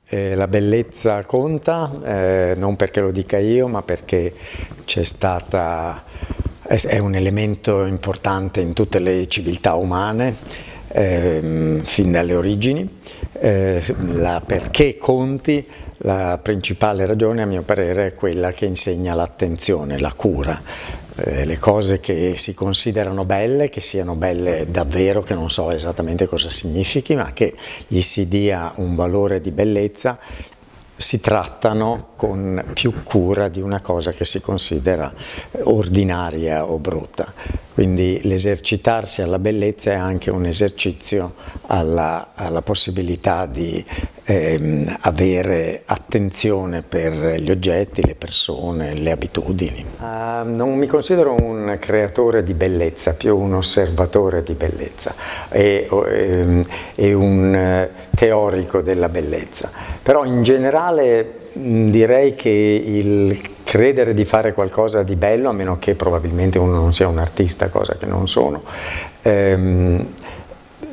La bellezza conta, non perché lo dica io, ma perché è un elemento importante in tutte le civiltà umane, fin dalle origini. Perché conti, la principale ragione a mio parere è quella che insegna l'attenzione, la cura. Le cose che si considerano belle, che siano belle davvero, che non so esattamente cosa significhi, ma che gli si dia un valore di bellezza, si trattano con più cura di una cosa che si considera ordinaria o brutta. Quindi l'esercitarsi alla bellezza è anche un esercizio alla possibilità di avere attenzione per gli oggetti, le persone, le abitudini. Non mi considero un creatore di bellezza, più un osservatore di bellezza e un teorico della bellezza. Però in generale direi che il credere di fare qualcosa di bello, a meno che probabilmente uno non sia un artista, cosa che non sono,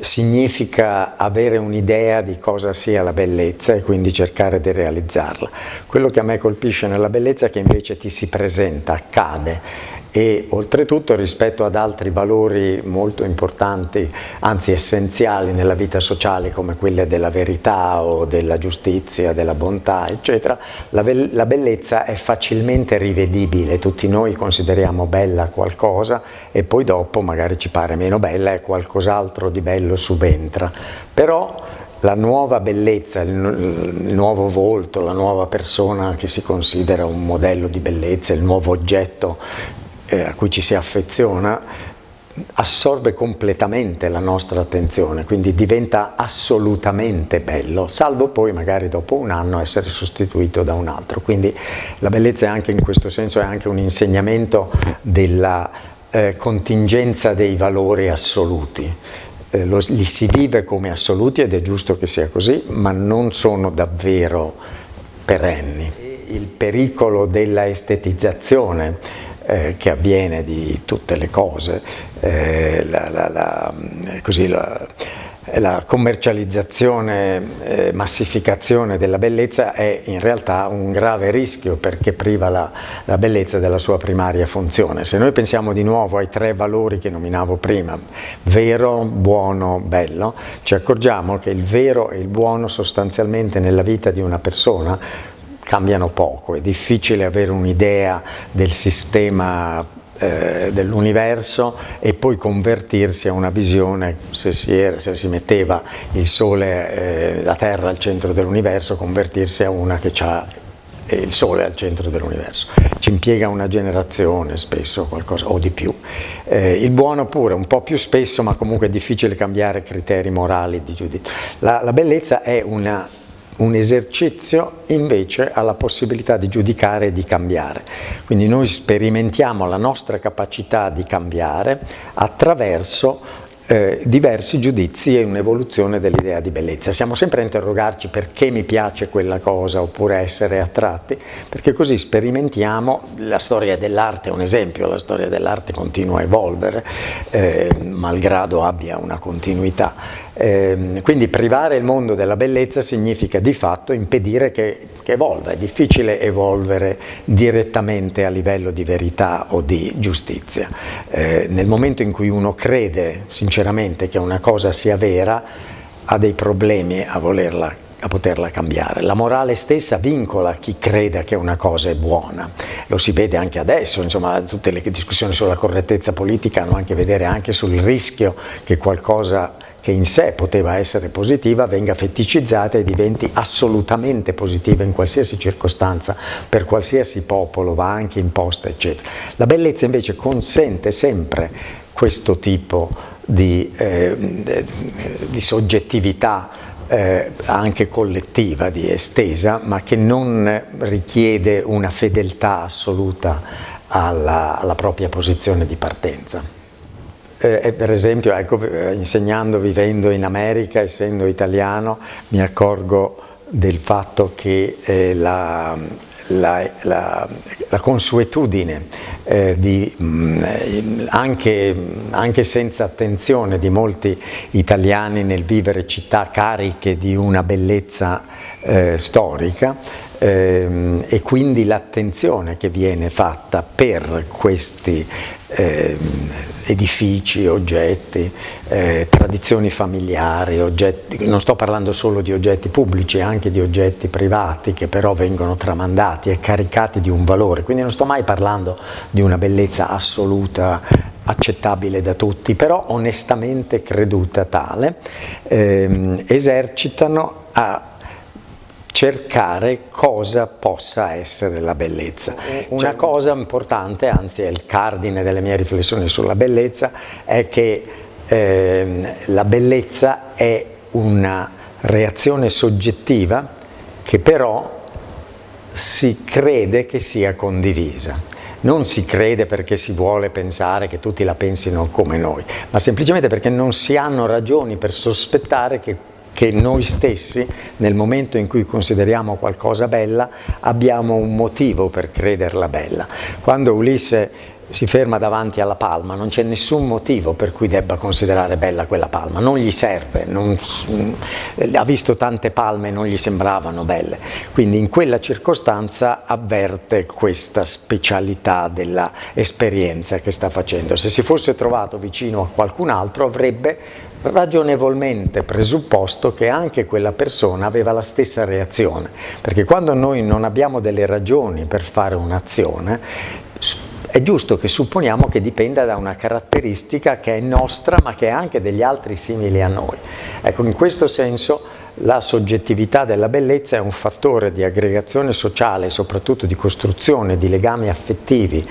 significa avere un'idea di cosa sia la bellezza e quindi cercare di realizzarla. Quello che a me colpisce nella bellezza è che invece ti si presenta, accade, e oltretutto rispetto ad altri valori molto importanti, anzi essenziali nella vita sociale, come quelle della verità o della giustizia, della bontà, eccetera, la bellezza è facilmente rivedibile. Tutti noi consideriamo bella qualcosa e poi dopo magari ci pare meno bella e qualcos'altro di bello subentra. Però la nuova bellezza, il nuovo volto, la nuova persona che si considera un modello di bellezza, il nuovo oggetto a cui ci si affeziona, assorbe completamente la nostra attenzione, quindi diventa assolutamente bello, salvo poi magari dopo un anno essere sostituito da un altro. Quindi la bellezza è anche in questo senso è anche un insegnamento della contingenza dei valori assoluti. Li si vive come assoluti ed è giusto che sia così, ma non sono davvero perenni. Il pericolo della estetizzazione che avviene di tutte le cose, la commercializzazione, massificazione della bellezza è in realtà un grave rischio, perché priva la bellezza della sua primaria funzione. Se noi pensiamo di nuovo ai tre valori che nominavo prima, vero, buono, bello, ci accorgiamo che il vero e il buono sostanzialmente nella vita di una persona cambiano poco. È difficile avere un'idea del sistema dell'universo e poi convertirsi a una visione, se si metteva il Sole, la Terra al centro dell'universo, convertirsi a una che ha il Sole al centro dell'universo. Ci impiega una generazione spesso, qualcosa o di più. Il buono pure, un po' più spesso, ma comunque è difficile cambiare criteri morali di giudizio. La bellezza è un esercizio invece alla possibilità di giudicare e di cambiare. Quindi noi sperimentiamo la nostra capacità di cambiare attraverso diversi giudizi e un'evoluzione dell'idea di bellezza. Siamo sempre a interrogarci perché mi piace quella cosa, oppure a essere attratti, perché così sperimentiamo. La storia dell'arte è un esempio, la storia dell'arte continua a evolvere, malgrado abbia una continuità. Quindi privare il mondo della bellezza significa di fatto impedire che evolva. È difficile evolvere direttamente a livello di verità o di giustizia. Nel momento in cui uno crede sinceramente che una cosa sia vera, ha dei problemi a poterla cambiare. La morale stessa vincola chi creda che una cosa è buona. Lo si vede anche adesso, insomma, tutte le discussioni sulla correttezza politica hanno anche a vedere anche sul rischio che qualcosa che in sé poteva essere positiva venga feticizzata e diventi assolutamente positiva in qualsiasi circostanza, per qualsiasi popolo, va anche imposta, eccetera. La bellezza invece consente sempre questo tipo di soggettività anche collettiva, di estesa, ma che non richiede una fedeltà assoluta alla propria posizione di partenza. Per esempio, ecco, insegnando, vivendo in America, essendo italiano, mi accorgo del fatto che la consuetudine anche senza attenzione di molti italiani nel vivere città cariche di una bellezza storica, e quindi l'attenzione che viene fatta per questi edifici, oggetti, tradizioni familiari, oggetti, non sto parlando solo di oggetti pubblici, anche di oggetti privati che però vengono tramandati e caricati di un valore, quindi non sto mai parlando di una bellezza assoluta, accettabile da tutti, però onestamente creduta tale, esercitano a cercare cosa possa essere la bellezza. Una cosa importante, anzi è il cardine delle mie riflessioni sulla bellezza, è che la bellezza è una reazione soggettiva che però si crede che sia condivisa. Non si crede perché si vuole pensare che tutti la pensino come noi, ma semplicemente perché non si hanno ragioni per sospettare che noi stessi, nel momento in cui consideriamo qualcosa bella, abbiamo un motivo per crederla bella. Quando Ulisse si ferma davanti alla palma, non c'è nessun motivo per cui debba considerare bella quella palma, non gli serve, ha visto tante palme e non gli sembravano belle, quindi in quella circostanza avverte questa specialità della esperienza che sta facendo. Se si fosse trovato vicino a qualcun altro avrebbe ragionevolmente presupposto che anche quella persona aveva la stessa reazione, perché quando noi non abbiamo delle ragioni per fare un'azione, è giusto che supponiamo che dipenda da una caratteristica che è nostra ma che è anche degli altri simili a noi. Ecco, in questo senso la soggettività della bellezza è un fattore di aggregazione sociale, soprattutto di costruzione di legami affettivi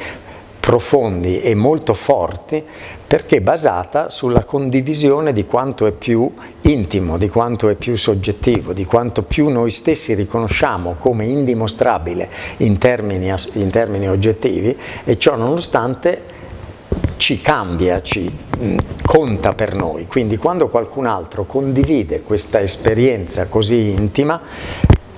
profondi e molto forti, perché è basata sulla condivisione di quanto è più intimo, di quanto è più soggettivo, di quanto più noi stessi riconosciamo come indimostrabile in termini oggettivi, e ciò nonostante ci cambia, ci conta per noi. Quindi quando qualcun altro condivide questa esperienza così intima,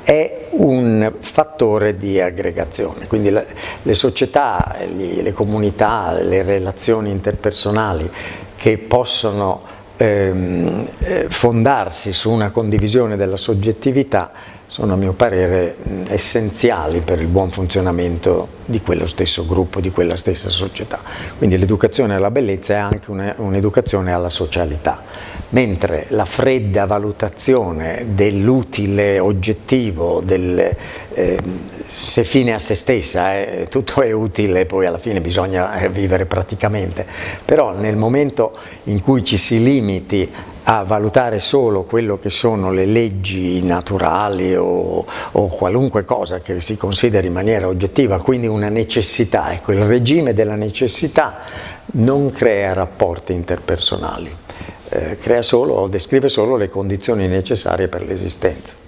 è un fattore di aggregazione. Quindi le società, le comunità, le relazioni interpersonali che possono fondarsi su una condivisione della soggettività sono a mio parere essenziali per il buon funzionamento di quello stesso gruppo, di quella stessa società. Quindi l'educazione alla bellezza è anche un'educazione alla socialità, mentre la fredda valutazione dell'utile oggettivo, se fine a se stessa, tutto è utile, poi alla fine bisogna vivere praticamente, però nel momento in cui ci si limiti a valutare solo quello che sono le leggi naturali o qualunque cosa che si consideri in maniera oggettiva, quindi una necessità, ecco, il regime della necessità non crea rapporti interpersonali, crea solo o descrive solo le condizioni necessarie per l'esistenza.